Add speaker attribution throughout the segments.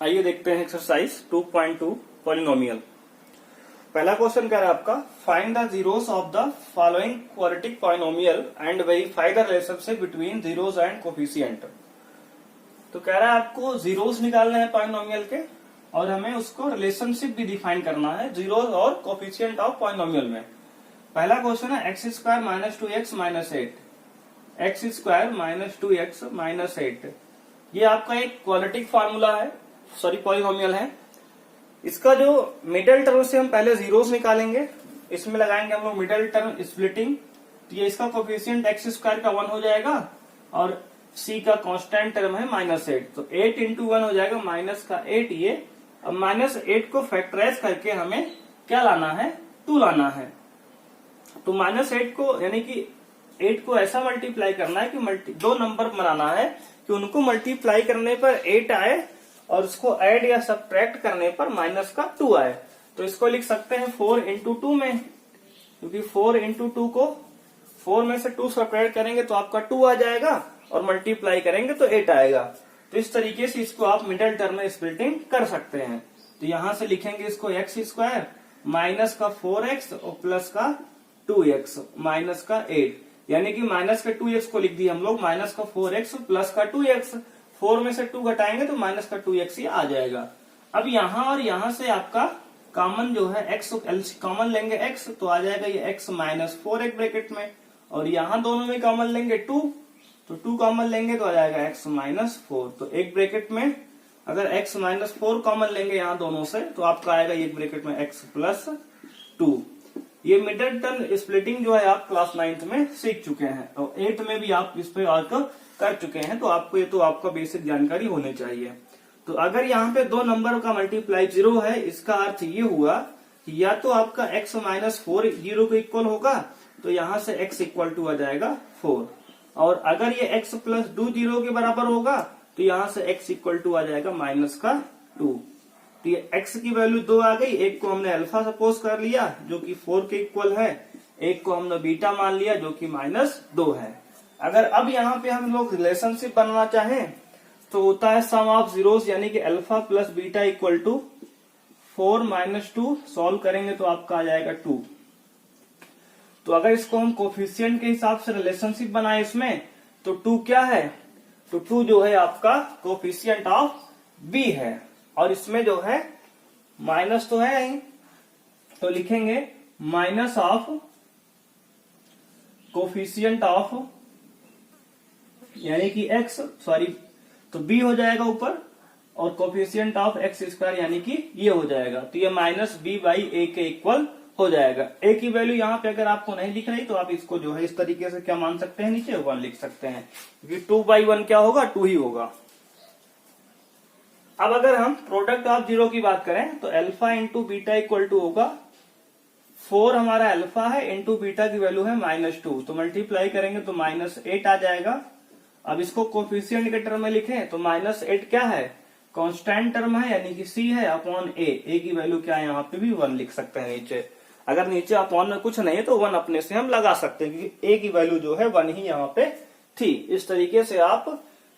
Speaker 1: आइए देखते हैं एक्सरसाइज 2.2 पॉलिनोमियल। पहला क्वेश्चन कह रहा है आपका find the zeros of the following quadratic polynomial and verify the relationship between zeros and coefficient. तो कह रहा है आपको जीरोस निकालने हैं पॉलिनोमियल के और हमें उसको रिलेशनशिप भी डिफाइन करना है जीरोस और कोफिशिएंट ऑफ पॉलिनोमियल में। पहला क्वेश्चन है x square minus 2x minus 8, x square minus 2x minus 8। ये आपका एक क्वाड्रेटिक फार्मूला है, सॉरी पॉलिनोमियल है। इसका जो मिडिल टर्म से हम पहले जीरोस निकालेंगे, इसमें लगाएंगे हम लोग मिडिल टर्म स्प्लिटिंग। तो ये इसका कोफिशिएंट एक्स स्क्वायर का 1 हो जाएगा और c का कांस्टेंट टर्म है माइनस 8, तो 8 इंटू 1 हो जाएगा माइनस का 8 ये। अब माइनस 8 को फैक्टराइज करके हमें क्या लाना है, 2 लाना है। तो माइनस 8 को यानी कि 8 को ऐसा मल्टीप्लाई करना है कि दो नंबर बनाना है कि उनको मल्टीप्लाई करने पर 8 आए और उसको ऐड या सब्ट्रैक्ट करने पर माइनस का 2 आए। तो इसको लिख सकते हैं 4 इंटू 2 में, क्योंकि 4 इंटू 2 को 4 में से 2 सब्ट्रैक्ट करेंगे तो आपका 2 आ जाएगा और मल्टीप्लाई करेंगे तो 8 आएगा। तो इस तरीके से इसको आप मिडिल टर्म में स्प्लिटिंग कर सकते हैं। तो यहां से लिखेंगे इसको एक्स स्क्वायर माइनस का 4x और प्लस का 2x माइनस का 8, यानी कि माइनस का 2x को लिख दिया हम लोग माइनस का 4x प्लस का 2x। 4 में से 2 घटाएंगे तो माइनस का 2x ही आ जाएगा। अब यहाँ और यहाँ से आपका कॉमन जो है x कॉमन लेंगे x, तो आ जाएगा ये x माइनस 4 एक ब्रैकेट में, और यहाँ दोनों में कॉमन लेंगे 2, तो 2 कॉमन लेंगे तो आ जाएगा x माइनस 4। तो एक ब्रैकेट में अगर x माइनस 4 कॉमन लेंगे यहाँ दोनों से तो आपका आएगा एक ब्रैकेट में x प्लस 2। ये मिडिल टर्म स्प्लिटिंग जो है आप क्लास 9th में सीख चुके हैं और 8th में भी आप इस पे वर्क कर चुके हैं, तो आपको ये तो आपका बेसिक जानकारी होनी चाहिए। तो अगर यहाँ पे दो नंबर का मल्टीप्लाई 0 है, इसका अर्थ ये हुआ कि या तो आपका x माइनस 4 0 के इक्वल होगा, तो यहाँ से x इक्वल टू आ जाएगा 4, और अगर ये x प्लस 2 0 के बराबर होगा तो यहाँ से x इक्वल टू आ जाएगा माइनस का 2। तो ये x की वैल्यू 2 आ गई। एक को हमने अल्फा सपोज कर लिया जो कि 4 के इक्वल है, एक को हमने बीटा मान लिया जो कि माइनस 2 है। अगर अब यहाँ पे हम लोग रिलेशनशिप बनना चाहें तो होता है सम ऑफ जीरोस, यानी कि alpha plus beta equal to 4 minus 2। Solve करेंगे तो आपका आ जाएगा 2। तो अगर इसको हम कोफिशिएंट के हिसाब से रिलेशनशिप बनाए इसमें, तो 2 क्या है, तो 2 जो है आपका कोफिशिएंट ऑफ b है, और इसमें जो है माइनस तो है ही, तो लिखेंगे माइनस ऑफ कोफिशिएंट ऑफ यानी कि x, सॉरी तो b हो जाएगा ऊपर, और कोफिशिएंट ऑफ एक्स स्क्वायर यानी कि ये हो जाएगा। तो ये माइनस b बाई ए के इक्वल हो जाएगा। a की वैल्यू यहाँ पे अगर आपको नहीं दिख रही तो आप इसको जो है इस तरीके से क्या मान सकते हैं, नीचे 1 लिख सकते हैं, क्योंकि 2 बाई 1 क्या होगा, 2 ही होगा। अब अगर हम प्रोडक्ट ऑफ जीरो की बात करें तो alpha into beta equal to होगा 4 हमारा अल्फा है इंटू बीटा की वैल्यू है माइनस 2, तो मल्टीप्लाई करेंगे तो माइनस 8 आ जाएगा। अब इसको कोफिशिएंट के टर्म में लिखें तो माइनस 8 क्या है, कांस्टेंट टर्म है यानी कि c है अपॉन a की वैल्यू क्या है, यहाँ पे भी 1 लिख सकते हैं नीचे। अगर नीचे अपॉन में कुछ नहीं है तो 1 अपने से हम लगा सकते हैं, क्योंकि a की वैल्यू जो है 1 ही यहाँ पे थी। इस तरीके से आप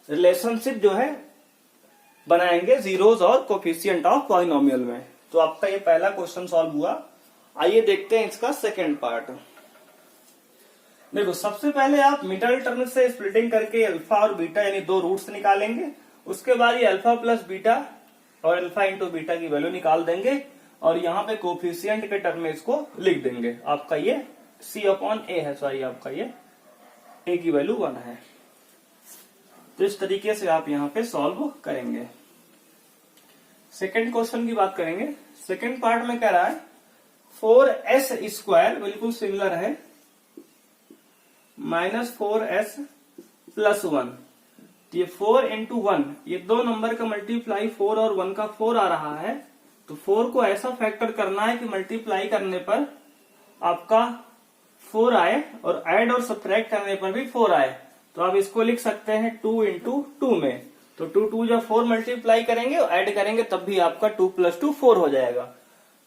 Speaker 1: रिलेशनशिप जो है बनाएंगे जीरोस और कोफिशिएंट ऑफ पॉलिनोमियल में। तो आपका ये पहला क्वेश्चन सॉल्व हुआ। आइए देखते हैं इसका सेकेंड पार्ट। देखो सबसे पहले आप मिडिल टर्म से स्प्लिटिंग करके अल्फा और बीटा यानी दो रूट्स निकालेंगे, उसके बाद ये अल्फा प्लस बीटा और अल्फा इंटू बीटा की वैल्यू निकाल देंगे, और यहाँ पे कोफिशिएंट के टर्म में इसको लिख देंगे। आपका ये c अपॉन ए है, सॉरी आपका ये a की वैल्यू 1 है। तो इस तरीके से आप यहाँ पे सॉल्व करेंगे। सेकेंड क्वेश्चन की बात करेंगे। सेकेंड पार्ट में कह रहा है 4s स्क्वायर बिल्कुल सिमिलर है माइनस 4s प्लस 1। तो ये 4 इंटू 1, ये दो नंबर का मल्टीप्लाई 4 और 1 का 4 आ रहा है, तो 4 को ऐसा फैक्टर करना है कि मल्टीप्लाई करने पर आपका 4 आए और ऐड और सब्ट्रैक्ट करने पर भी 4 आए। तो आप इसको लिख सकते हैं 2 इंटू 2 में, तो 2 जब 4 मल्टीप्लाई करेंगे और ऐड करेंगे तब भी आपका 2 प्लस 2 4 हो जाएगा।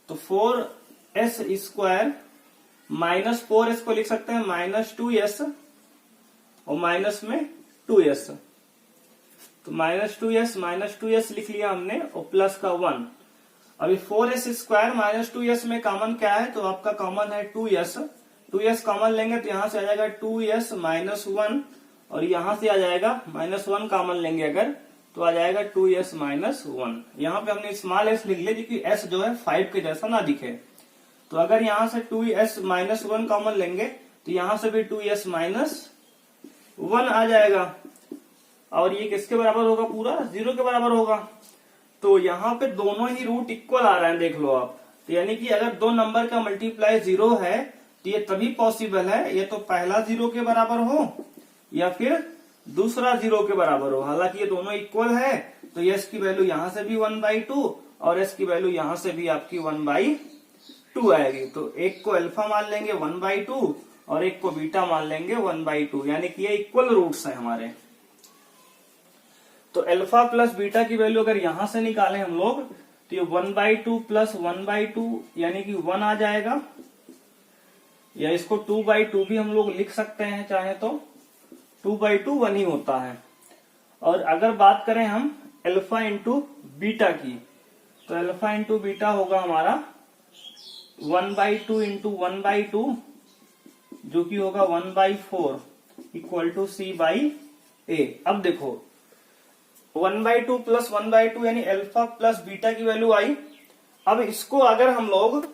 Speaker 1: तो 4s स्क्वायर माइनस 4s को लिख सकते हैं माइनस 2s और माइनस में 2s। तो -2s लिख लिया हमने और प्लस का 1। अभी 4s स्क्वायर -2s में कॉमन क्या है, तो आपका कॉमन है 2s। 2s कॉमन लेंगे तो यहाँ से आ जाएगा 2s -1 और यहाँ से आ जाएगा -1 कॉमन लेंगे अगर तो आ जाएगा 2s -1। यहाँ पे हमने स्मॉल s लिख लिया क्योंकि s जो है 5 के जैसा ना दिखे। तो अगर यहाँ से 2s -1 कॉमन लेंगे तो यहाँ से भी 2s -1 आ जाएगा और ये किसके बराबर होगा, पूरा 0 के बराबर होगा। तो यहाँ पे दोनों ही रूट इक्वल आ रहे हैं, देख लो आप। तो यानी कि अगर दो नंबर का मल्टीप्लाई 0 है तो ये तभी पॉसिबल है, ये तो पहला 0 के बराबर हो या फिर दूसरा 0 के बराबर हो। हालांकि ये दोनों इक्वल है तो s की वैल्यू यहाँ से भी 1/2 और s की वैल्यू यहाँ से भी आपकी 1/2 आएगी। तो एक को अल्फा मान लेंगे 1/2 और एक को बीटा मान लेंगे 1/2, यानी कि ये इक्वल रूट्स है हमारे। तो अल्फा प्लस बीटा की वैल्यू अगर यहां से निकालें हम लोग तो ये 1/2 प्लस 1/2 यानी कि 1 आ जाएगा, या इसको 2/2 भी हम लोग लिख सकते हैं चाहे तो, 2/2 1 ही होता है। और अगर बात करें हम अल्फा इंटू बीटा की तो अल्फा इंटू बीटा होगा हमारा 1/2 इंटू 1/2 जो कि होगा 1/4 इक्वल टू c/a। अब देखो 1/2 प्लस 1/2 यानी अल्फा प्लस बीटा की वैल्यू आई। अब इसको अगर हम लोग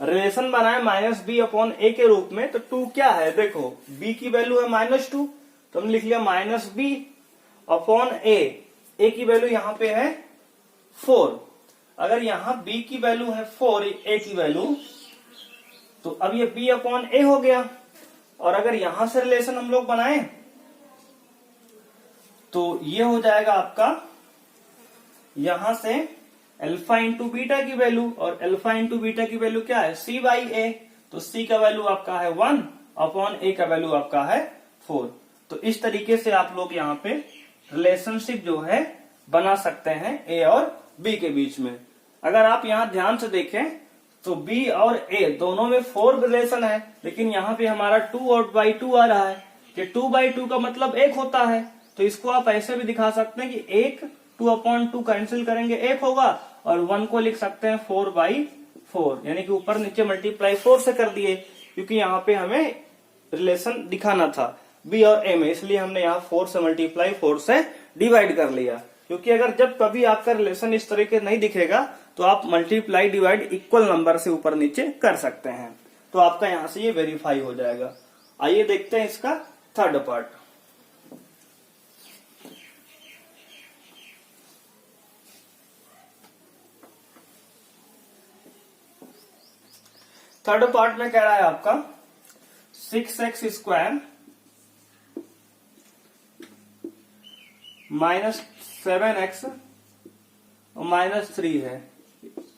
Speaker 1: रिलेशन बनाए -b/a के रूप में तो 2 क्या है, देखो b की वैल्यू है -2 तो हमने लिख लिया -b/a। a की वैल्यू यहाँ पे है 4। अगर यहाँ b की वैल्यू है 4, a की वैल्यू, तो अब ये b/a हो गया। और अगर यहां से रिलेशन हम लोग बनाए तो ये हो जाएगा आपका यहां से अल्फा इंटू बीटा की वैल्यू, और अल्फा इंटू बीटा की वैल्यू क्या है, c/a। तो c का वैल्यू आपका है 1/a का वैल्यू आपका है 4। तो इस तरीके से आप लोग यहाँ पे रिलेशनशिप जो है बना सकते हैं a और b के बीच में। अगर आप यहाँ ध्यान से देखें तो b और a दोनों में 4 रिलेशन है, लेकिन यहाँ पे हमारा 2/2 आ रहा है कि 2/2 का मतलब 1 होता है। तो इसको आप ऐसे भी दिखा सकते हैं कि 1 2/2 कैंसिल करेंगे 1 होगा और 1 को लिख सकते हैं 4/4, यानी कि ऊपर नीचे मल्टीप्लाई 4 से कर दिए क्योंकि यहाँ पे हमें रिलेशन दिखाना था b और a में, इसलिए हमने यहाँ 4 से मल्टीप्लाई 4 से डिवाइड कर लिया। क्योंकि अगर जब कभी आपका रिलेशन इस तरह के नहीं दिखेगा तो आप मल्टीप्लाई डिवाइड इक्वल नंबर से ऊपर नीचे कर सकते हैं, तो आपका यहाँ से ये वेरीफाई हो जाएगा। आइए देखते हैं इसका थर्ड पार्ट। थर्ड पार्ट में कह रहा है आपका 6x स्क्वायर -7x और -3 है।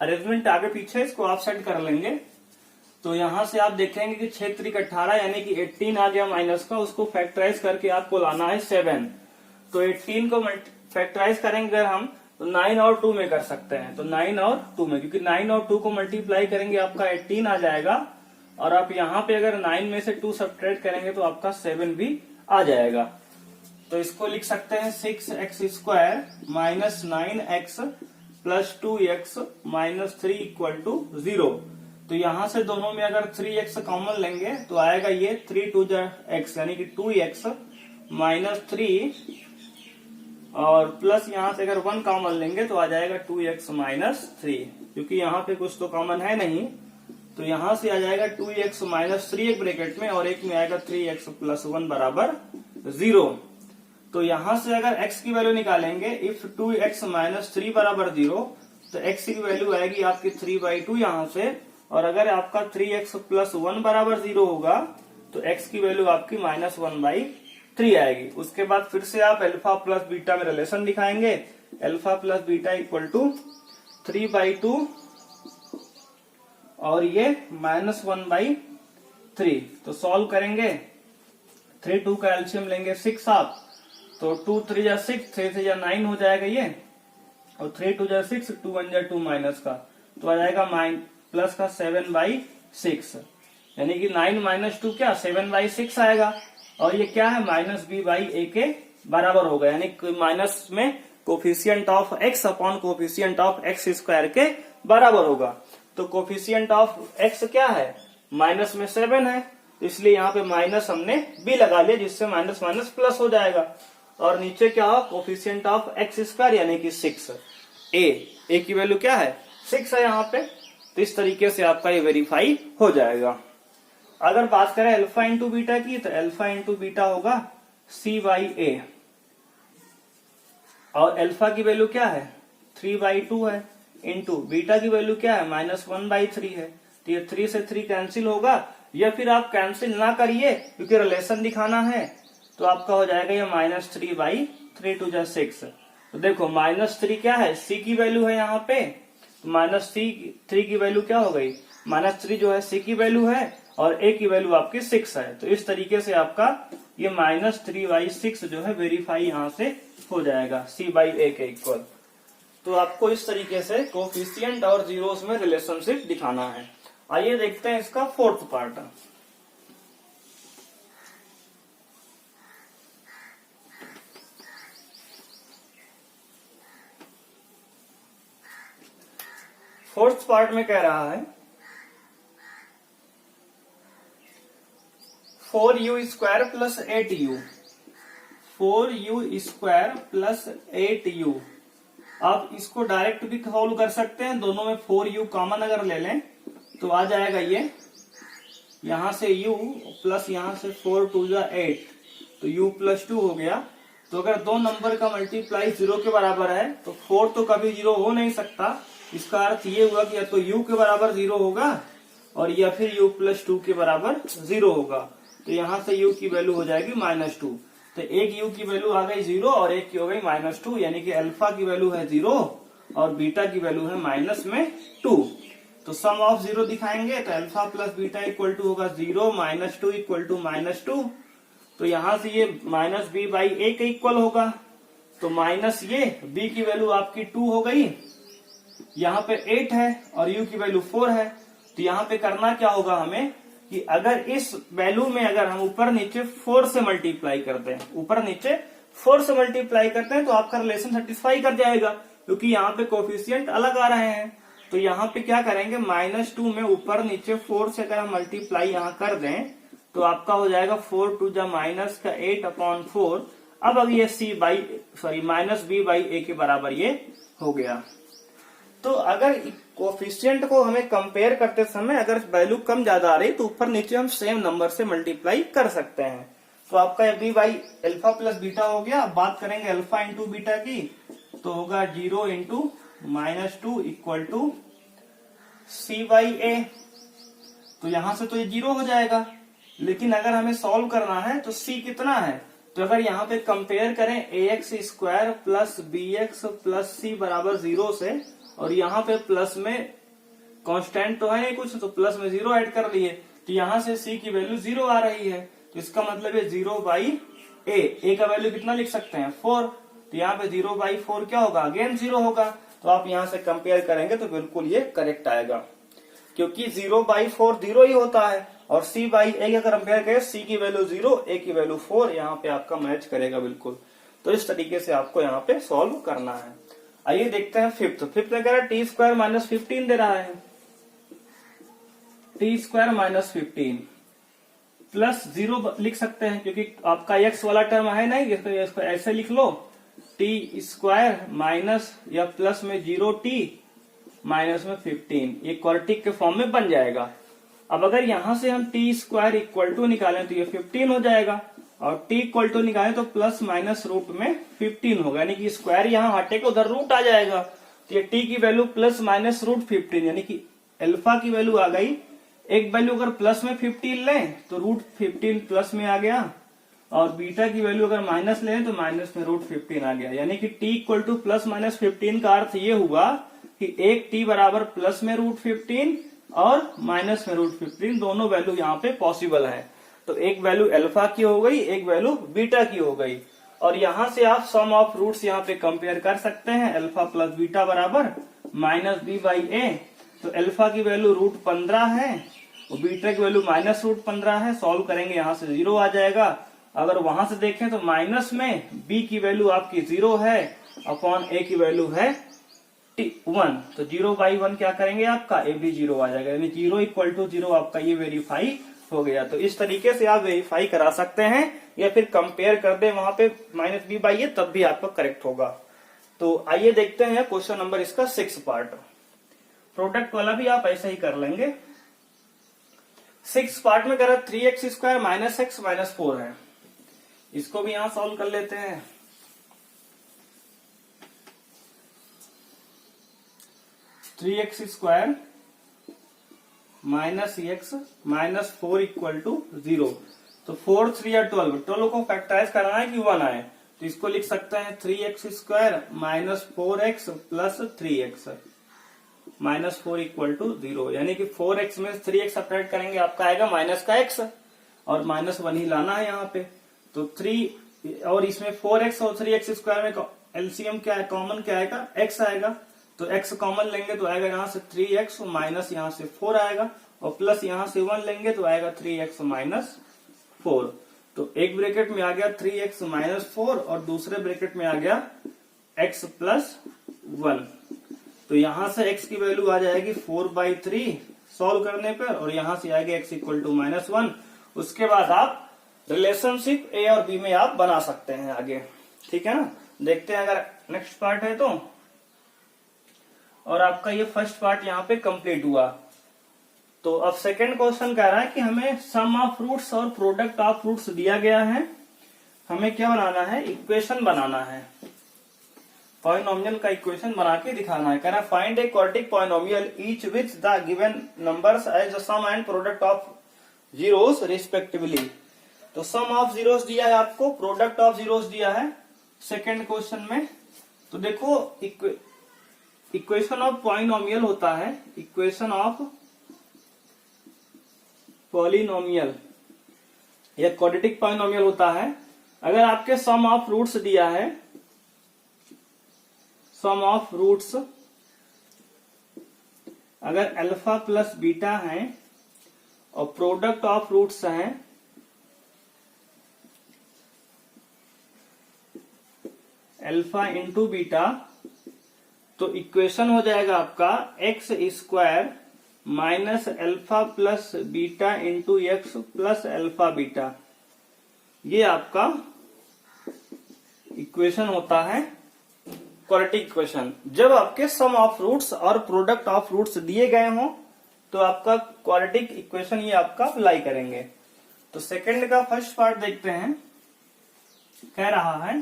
Speaker 1: अरेंजमेंट आगे पीछे इसको आप सेट कर लेंगे। तो यहां से आप देखेंगे कि 6 3 18 यानी कि 18 आ गया माइनस का, उसको फैक्टराइज करके आपको लाना है 7। तो 18 को फैक्टराइज करेंगे अगर हम तो 9 और 2 में कर सकते हैं। तो 9 और 2 में, क्योंकि 9 और 2 को मल्टीप्लाई करेंगे आपका 18 आ जाएगा, और आप यहाँ पे अगर 9 में से 2 सब्ट्रैक्ट करेंगे तो आपका 7 भी आ जाएगा। तो इसको लिख सकते हैं 6x square -9x plus 2x -3 equal to 0। तो यहां से दोनों में अगर 3x कॉमन लेंगे तो आएगा ये 3 2 x यानी कि 2x -3 और प्लस यहां से अगर 1 कॉमन लेंगे तो आ जाएगा 2x -3, क्योंकि यहाँ पे कुछ तो कॉमन है नहीं। तो यहां से आ जाएगा 2x -3 एक ब्रैकेट में और एक में आएगा 3x + 1 बराबर 0। तो यहां से अगर x की वैल्यू निकालेंगे, इफ 2x -3 बराबर 0 तो x की वैल्यू आएगी आपकी 3/2 यहां से, और अगर आपका 3x + 1 बराबर 0 होगा तो x की वैल्यू आपकी -1/3 आएगी। उसके बाद फिर से आप अल्फा प्लस बीटा में रिलेशन दिखाएंगे, alpha plus beta equal to 3/2 और ये -1/3। तो सॉल्व करेंगे, 3 2 का एलसीएम लेंगे 6 आप, तो 2 3 जा 6, 3 3 जा 9 हो जाएगा ये, और 3 2 जा 6, 2 1 जा 2 माइनस का, तो आ जाएगा प्लस का 7/6, यानी कि 9 - 2 क्या 7/6 आएगा, और ये क्या है -b/a के बराबर होगा, यानी माइनस में coefficient of x upon coefficient of x square के बराबर होगा। तो कोफिशिएंट ऑफ x क्या है, माइनस में 7 है, तो इसलिए यहाँ पे माइनस हमने b लगा लिया, जिससे माइनस माइनस प्लस हो जाएगा। और नीचे क्या हो, कोफिशिएंट ऑफ x स्क्वायर यानी कि 6। a की वैल्यू क्या है, 6 है यहाँ पे। तो इस तरीके से आपका ये वेरीफाई हो जाएगा। अगर बात करें अल्फा इंटू बीटा की, तो अल्फा इंटू बीटा होगा c/a, और अल्फा की वैल्यू क्या है 3/2 है, इंटू बीटा की वैल्यू क्या है -1/3 है। तो ये 3 से 3 कैंसिल होगा, या फिर आप कैंसिल ना करिए क्योंकि रिलेशन दिखाना है, तो आपका हो जाएगा ये -3/3 2 जा 6। तो देखो -3 क्या है, c की वैल्यू है यहाँ पे, -3 की वैल्यू क्या हो गई, -3 जो है c की वैल्यू है, और a की वैल्यू आपकी 6 है। तो इस तरीके से आपका ये -3/6 जो है वेरीफाई यहाँ से हो जाएगा c/a के इक्वल। तो आपको इस तरीके से कोफिशिएंट और जीरोस में रिलेशनशिप दिखाना है। आइए देखते हैं इसका फोर्थ पार्ट। फोर्थ पार्ट में कह रहा है 4u² plus 8u, 4u² plus 8u। आप इसको डायरेक्ट भी सॉल्व कर सकते हैं, दोनों में 4u कॉमन अगर ले लें तो आ जाएगा ये, यहां से u प्लस यहां से 4 2 जा 8, तो u प्लस 2 हो गया। तो अगर दो नंबर का मल्टीप्लाई 0 के बराबर है तो 4 तो कभी 0 हो नहीं सकता। इसका अर्थ ये हुआ कि या तो u के बराबर 0 होगा और या फिर u प्लस 2 के बराबर 0 होगा। तो यहाँ से u की वैल्यू हो जाएगी -2। तो एक u की वैल्यू आ गई 0 और एक की हो गई -2, यानी कि अल्फा की वैल्यू है 0 और बीटा की वैल्यू है -2। तो सम ऑफ 0 दिखाएंगे तो alpha plus beta equal to होगा 0 -2 इक्वल टू -2। तो यहाँ से ये -b/a के इक्वल होगा। तो माइनस ये b की वैल्यू आपकी 2 हो गई, यहाँ पे 8 है और u की वैल्यू 4 है। तो यहाँ पे करना क्या होगा हमें कि अगर इस वैल्यू में अगर हम ऊपर नीचे 4 से मल्टीप्लाई करते हैं, ऊपर नीचे 4 से मल्टीप्लाई करते हैं तो आपका रिलेशन सेटिस्फाई कर जाएगा, क्योंकि यहाँ पे कोफिशिएंट अलग आ रहे हैं। तो यहाँ पे क्या करेंगे, -2 में ऊपर नीचे 4 से अगर हम मल्टीप्लाई यहाँ कर दें तो आपका हो जाएगा 4 2 जा -8/4। अब ये -b/a के बराबर ये हो गया। तो अगर कोफिशिएंट को हमें कंपेयर करते समय अगर वैल्यू कम ज्यादा आ रही तो ऊपर नीचे हम सेम नंबर से मल्टीप्लाई कर सकते हैं। तो आपका b/अल्फा प्लस बीटा हो गया। अब बात करेंगे अल्फा इंटू बीटा की, तो होगा 0 इंटू -2 इक्वल टू c/a। तो यहां से तो ये 0 हो जाएगा, लेकिन अगर हमें सॉल्व करना है तो c कितना है, तो अगर यहाँ पे कंपेयर करें ax² plus bx plus c बराबर 0 से, और यहाँ पे प्लस में कांस्टेंट तो है नहीं कुछ, तो प्लस में 0 ऐड कर लिए, तो यहाँ से c की वैल्यू 0 आ रही है। तो इसका मतलब है 0/a, a का वैल्यू कितना लिख सकते हैं 4। तो यहाँ पे 0/4 क्या होगा, अगेन 0 होगा। तो आप यहाँ से कंपेयर करेंगे तो बिल्कुल ये करेक्ट आएगा, क्योंकि 0/4 0 ही होता है, और c/a का कंपेयर करें, c की वैल्यू 0, a की वैल्यू 4, यहाँ पे आपका मैच करेगा बिल्कुल। तो इस तरीके से आपको यहाँ पे सॉल्व करना है। आइए देखते हैं फिफ्थ में कह रहा है t² -15 दे रहा है, t² -15 प्लस 0 लिख सकते हैं, क्योंकि आपका x वाला टर्म है नहीं, इसको ऐसे लिख लो t² माइनस या प्लस में 0t माइनस में 15, ये क्वाड्रेटिक के फॉर्म में बन जाएगा। अब अगर यहां से हम t² इक्वल टू निकालें तो ये 15 हो जाएगा, और t इक्वल टू निकालें तो प्लस माइनस रूट में 15 होगा, यानी कि स्क्वायर यहाँ हटेगा उधर रूट आ जाएगा। तो ये t की वैल्यू प्लस माइनस रूट 15, यानी कि अल्फा की वैल्यू आ गई। एक वैल्यू अगर प्लस में 15 लें तो रूट 15 प्लस में आ गया, और बीटा की वैल्यू अगर माइनस लें तो माइनस में रूट 15 आ गया, यानी कि t equal two plus minus 15 का अर्थ ये हुआ कि एक t बराबर प्लस में रूट 15 और माइनस में रूट 15, दोनों वैल्यू यहाँ पे पॉसिबल है। तो एक वैल्यू अल्फा की हो गई, एक वैल्यू बीटा की हो गई, और यहाँ से आप सम ऑफ रूट्स यहाँ पे कंपेयर कर सकते हैं। अल्फा प्लस बीटा बराबर -b/a, तो अल्फा की वैल्यू √15 है और बीटा की वैल्यू -√15 है। सॉल्व करेंगे यहाँ से 0 आ जाएगा, अगर वहां से देखें तो माइनस में b की वैल्यू आपकी 0 है अपॉन a की वैल्यू है 1, तो 0/1 क्या करेंगे आपका a भी 0 आ जाएगा, यानी 0 = 0 आपका ये वेरीफाई हो गया। तो इस तरीके से आप वेरीफाई करा सकते हैं, या फिर कंपेयर कर दे वहां पे -b/a, तब भी आपका करेक्ट होगा। तो आइए देखते हैं क्वेश्चन नंबर इसका 6 पार्ट। प्रोडक्ट वाला भी आप ऐसे ही कर लेंगे। 6 पार्ट में करा 3x² - x - 4 है, इसको भी यहां सॉल्व कर लेते हैं। Three x square minus x minus 4 = 0। तो 4 3 या 12 को फैक्टराइज करना है कि 1 आए, तो इसको लिख सकते हैं 3x² - 4x + 3x माइनस 4 = 0, यानी कि 4x में 3x सब्ट्रैक्ट करेंगे आपका आएगा माइनस का x, और -1 ही लाना है यहाँ पे। तो 3 और इसमें 4x और 3x² में एलसीएम क्या है, कॉमन क्या आएगा, x आएगा। तो x कॉमन लेंगे तो आएगा यहाँ से 3x माइनस यहाँ से 4 आएगा, और प्लस यहाँ से 1 लेंगे तो आएगा 3x - 4। तो एक ब्रैकेट में आ गया 3x - 4 और दूसरे ब्रैकेट में आ गया x + 1। तो यहां से x की वैल्यू आ जाएगी 4/3 सॉल्व करने पर, और यहां से आएगा x = -1। उसके बाद आप रिलेशनशिप a और b में आप बना सकते हैं आगे, ठीक है ना। देखते हैं अगर नेक्स्ट पार्ट है तो, और आपका ये फर्स्ट पार्ट यहाँ पे कंप्लीट हुआ। तो अब सेकंड क्वेश्चन कह रहा है कि हमें सम ऑफ फ्रूट्स और प्रोडक्ट ऑफ फ्रूट्स दिया गया है, हमें क्या बनाना है, इक्वेशन बनाना है, पॉलिनोमियल का इक्वेशन बना के दिखाना है। कह रहा है find a quadratic polynomial each which the given numbers as the sum and product of zeros respectively. तो सम ऑफ जीरोस दिया है आपको, प्रोडक्ट ऑफ जीरोस दिया है सेकंड क्वेश्चन में। तो देखो इक्वेशन ऑफ पॉलिनोमियल होता है, इक्वेशन ऑफ पॉलिनोमियल या क्वाड्रेटिक पॉलिनोमियल होता है। अगर आपके सम ऑफ रूट्स दिया है, सम ऑफ रूट्स अगर अल्फा प्लस बीटा है और प्रोडक्ट ऑफ रूट्स हैं अल्फा इंटू बीटा, तो इक्वेशन हो जाएगा आपका x² minus alpha plus beta into x plus alpha beta. ये आपका इक्वेशन होता है क्वाड्रेटिक इक्वेशन। जब आपके सम ऑफ रूट्स और प्रोडक्ट ऑफ रूट्स दिए गए हों तो आपका क्वाड्रेटिक इक्वेशन ये आपका अप्लाई करेंगे। तो सेकंड का फर्स्ट पार्ट देखते हैं। कह रहा है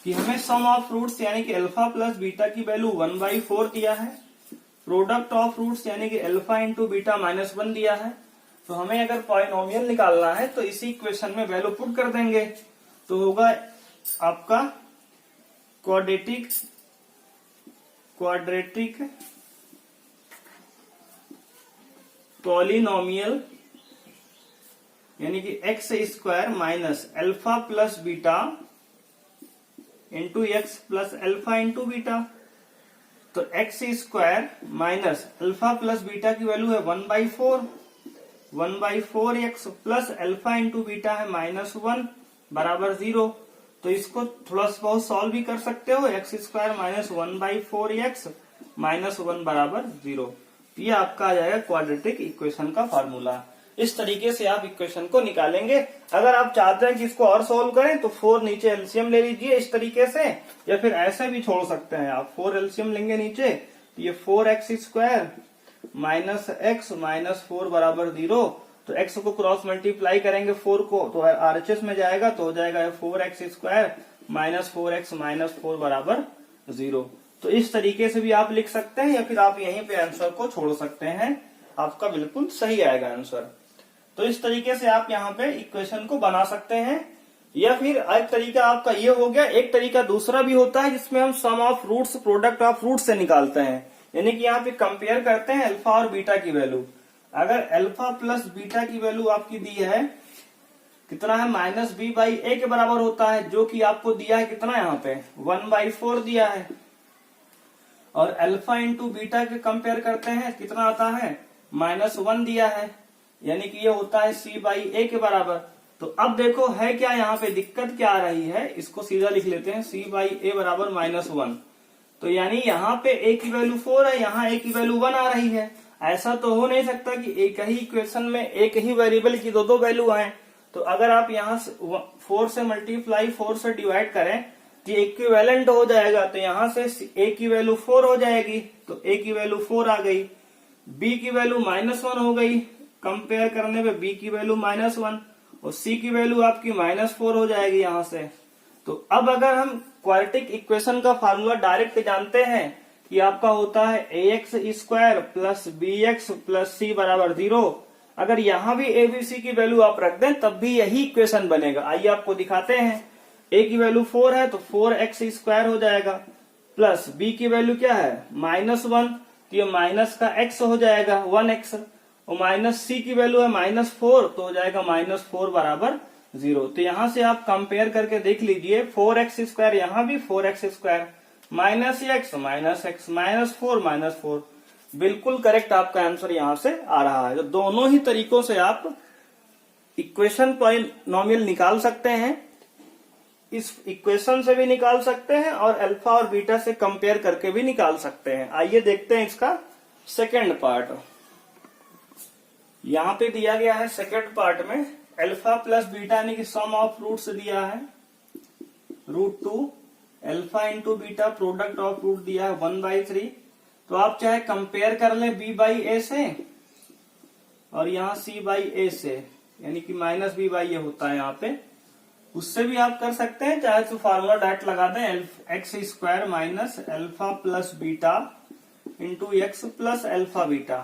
Speaker 1: कि हमें सम ऑफ रूट्स यानी कि अल्फा प्लस बीटा की वैल्यू 1/4 दिया है, प्रोडक्ट ऑफ रूट्स यानी कि अल्फा इंटू बीटा -1 दिया है। तो हमें अगर पॉलिनोमियल निकालना है तो इसी इक्वेशन में वैल्यू पुट कर देंगे, तो होगा आपका क्वाड्रेटिक पॉलिनोमियल यानी कि x² minus alpha plus beta into x plus alpha into beta. तो x² minus alpha plus beta की वैल्यू है 1/4, 1/4x plus alpha into beta है -1 बराबर 0। तो इसको थोड़ा सा बहुत सॉल्व भी कर सकते हो, x² माइनस 1/4x -1 बराबर 0। ये आपका आ जाएगा क्वाड्रेटिक इक्वेशन का फार्मूला। इस तरीके से आप इक्वेशन को निकालेंगे। अगर आप चाहते हैं कि इसको और सॉल्व करें तो 4 नीचे एलसीएम ले लीजिए इस तरीके से, या फिर ऐसे भी छोड़ सकते हैं आप। 4 एलसीएम लेंगे नीचे, तो ये 4x² माइनस x माइनस 4 बराबर 0। तो x को क्रॉस मल्टीप्लाई करेंगे 4 को, तो आरएचएस में जाएगा, तो हो जाएगा 4x² माइनस 4x माइनस 4 बराबर 0। तो इस तरीके से भी आप लिख सकते हैं, या फिर आप यहीं पे आंसर को छोड़ सकते हैं, आपका बिल्कुल सही आएगा आंसर। तो इस तरीके से आप यहाँ पे इक्वेशन को बना सकते हैं। या फिर एक तरीका आपका ये हो गया, एक तरीका दूसरा भी होता है जिसमें हम sum of roots product of roots से निकालते हैं, यानी कि यहाँ पे कंपेयर करते हैं अल्फा और बीटा की वैल्यू। अगर अल्फा प्लस बीटा की वैल्यू आपकी दी है कितना है, -b/a के बराबर होता है, जो कि आपको दिया है कितना यहाँ पे 1/4 दिया है। और अल्फा इंटू बीटा के कंपेयर करते हैं कितना आता है, -1 दिया है, यानी कि ये होता है c/a के बराबर। तो अब देखो है क्या, यहाँ पे दिक्कत क्या आ रही है, इसको सीधा लिख लेते हैं, c बाई ए बराबर -1। तो यानी यहाँ पे a की वैल्यू 4 है, यहाँ a की वैल्यू 1 आ रही है। ऐसा तो हो नहीं सकता कि एक ही इक्वेशन में एक ही वेरिएबल की दो वैल्यू आए। तो अगर आप यहाँ 4 से मल्टीप्लाई 4 से डिवाइड करें तो इक्विवेलेंट हो जाएगा। तो यहाँ से a की वैल्यू 4 हो जाएगी, तो a की वैल्यू 4 आ गई, b की वैल्यू -1 हो गई, कंपेयर करने पे b की वैल्यू -1 और c की वैल्यू आपकी -4 हो जाएगी यहाँ से। तो अब अगर हम क्वाड्रेटिक इक्वेशन का फार्मूला डायरेक्ट जानते हैं कि आपका होता है ax square plus bx plus c बराबर 0। अगर यहाँ भी a b c की वैल्यू आप रख दें तब भी यही इक्वेशन बनेगा। आइए आपको दिखाते हैं। a की वैल्यू 4 है तो 4x स्क्वायर हो जाएगा, प्लस b की वैल्यू क्या है -1, तो ये माइनस का x हो जाएगा 1x, और माइनस c की वैल्यू है -4 तो हो जाएगा -4 बराबर 0। तो यहाँ से आप कंपेयर करके देख लीजिए, 4x स्क्वायर यहाँ भी 4x स्क्वायर -x -4 बिल्कुल करेक्ट आपका आंसर यहाँ से आ रहा है। तो दोनों ही तरीकों से आप इक्वेशन पॉलिनोमियल निकाल सकते हैं, इस इक्वेशन से भी निकाल सकते हैं और अल्फा और बीटा से कंपेयर करके भी निकाल सकते हैं। आइए देखते हैं इसका सेकेंड पार्ट। यहाँ पे दिया गया है सेकेंड पार्ट में अल्फा प्लस बीटा यानी कि सम ऑफ रूट्स दिया है √2, alpha into beta product of root दिया है 1/3। तो आप चाहे कंपेयर कर लें b बाई ए से और यहाँ c बाई ए से, यानी कि -b/a होता है यहाँ पे, उससे भी आप कर सकते हैं। चाहे तो फार्मूला डायरेक्ट लगा दें, x square minus alpha plus beta into x plus alpha beta.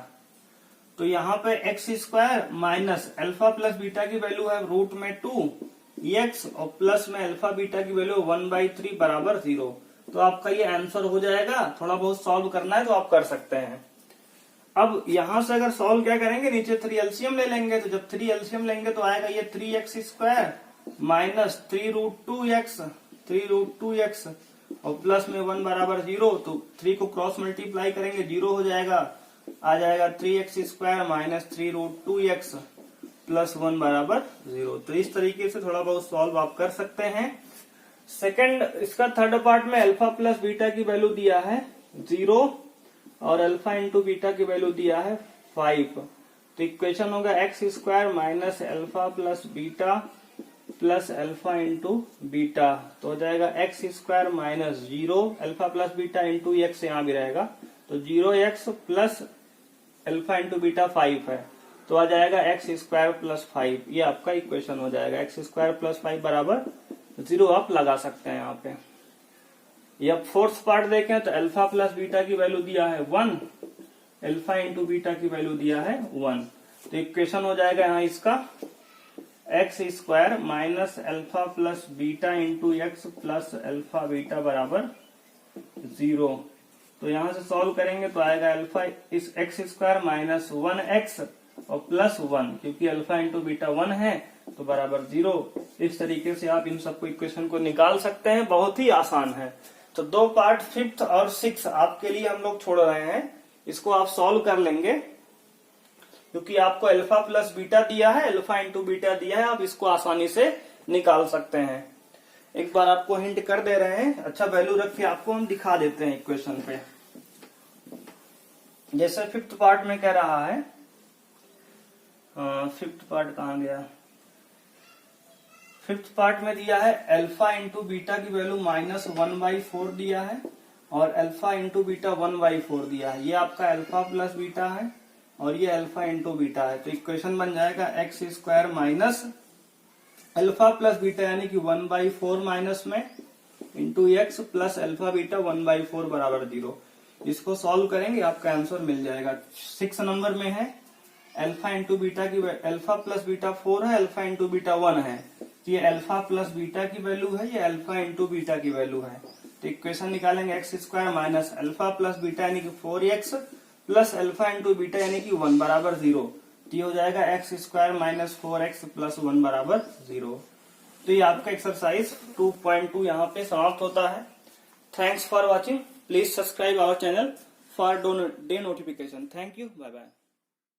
Speaker 1: तो यहाँ पे x square minus alpha plus beta की वैल्यू है रूट में 2x और प्लस में अल्फा बीटा की वैल्यू 1/3 बराबर 0। तो आपका ये आंसर हो जाएगा। थोड़ा बहुत सॉल्व करना है तो आप कर सकते हैं। अब यहां से अगर सॉल्व क्या करेंगे, नीचे 3 एलसीएम ले लेंगे। तो जब 3 एलसीएम लेंगे तो आएगा ये 3x स्क्वायर माइनस 3√2x और प्लस में 1 बराबर 0। तो 3 को क्रॉस मल्टीप्लाई करेंगे 0 हो जाएगा, आ जाएगा 3x square minus 3√2x plus 1 बराबर 0। तो इस तरीके से थोड़ा बहुत सॉल्व आप कर सकते हैं। सेकंड इसका थर्ड पार्ट में अल्फा प्लस बीटा की वैल्यू दिया है 0 और अल्फा इंटू बीटा की वैल्यू दिया है 5। तो इक्वेशन होगा x square minus alpha plus beta plus alpha into beta. तो हो जाएगा x square minus 0 alpha plus beta into x यहाँ भी रहेगा, तो 0x plus alpha into beta 5 है, तो आ जाएगा x स्क्वायर प्लस 5। ये आपका इक्वेशन हो जाएगा। x स्क्वायर प्लस 5 बराबर 0 आप लगा सकते हैं यहाँ पे। या फोर्थ पार्ट देखें तो अल्फा प्लस बीटा की वैल्यू दिया है 1, अल्फा इंटू बीटा की वैल्यू दिया है 1। तो इक्वेशन हो जाएगा यहाँ इसका x square minus alpha plus beta into x plus alpha beta बराबर 0। तो यहाँ से सॉल्व करेंगे तो आएगा अल्फा इस x स्क्वायर माइनस 1x और प्लस 1, क्योंकि अल्फा इंटू बीटा 1 है तो बराबर 0। इस तरीके से आप इन सबको इक्वेशन को निकाल सकते हैं, बहुत ही आसान है। तो 2 पार्ट 5th और 6th आपके लिए हम लोग छोड़ रहे हैं, इसको आप सॉल्व कर लेंगे क्योंकि आपको अल्फा प्लस बीटा दिया है, अल्फा इंटू बीटा दिया है, आप इसको आसानी से निकाल सकते हैं। एक बार आपको हिंट कर दे रहे हैं, अच्छा वैल्यू रख के आपको हम दिखा देते हैं इक्वेशन पे। जैसे 5th पार्ट में कह रहा है, 5th पार्ट कहाँ गया, 5th पार्ट में दिया है अल्फा इंटू बीटा की वैल्यू -1/4 दिया है और अल्फा इंटू बीटा 1/4 दिया है। ये आपका अल्फा प्लस बीटा है और ये अल्फा इंटू बीटा है। तो इक्वेशन बन जाएगा x square minus alpha plus beta यानी कि 1/4 माइनस में into x plus alpha beta 1/4 बराबर 0। इसको सॉल्व करेंगे आपका आंसर मिल जाएगा। 6 नंबर में है अल्फा इंटू बीटा की अल्फा प्लस बीटा 4 है, अल्फा इंटू बीटा 1 है। तो ये अल्फा प्लस बीटा की वैल्यू है, ये अल्फा इंटू बीटा की वैल्यू है। तो इक्वेशन निकालेंगे x square minus alpha plus beta यानी कि 4x plus alpha into beta यानी कि 1 बराबर 0। तो ये हो जाएगा x square minus 4x plus 1 बराबर 0। तो ये आपका एक्सरसाइज 2.2 यहाँ पे समाप्त होता है। Thanks for watching. Please subscribe our channel for the notification. Thank you, bye bye.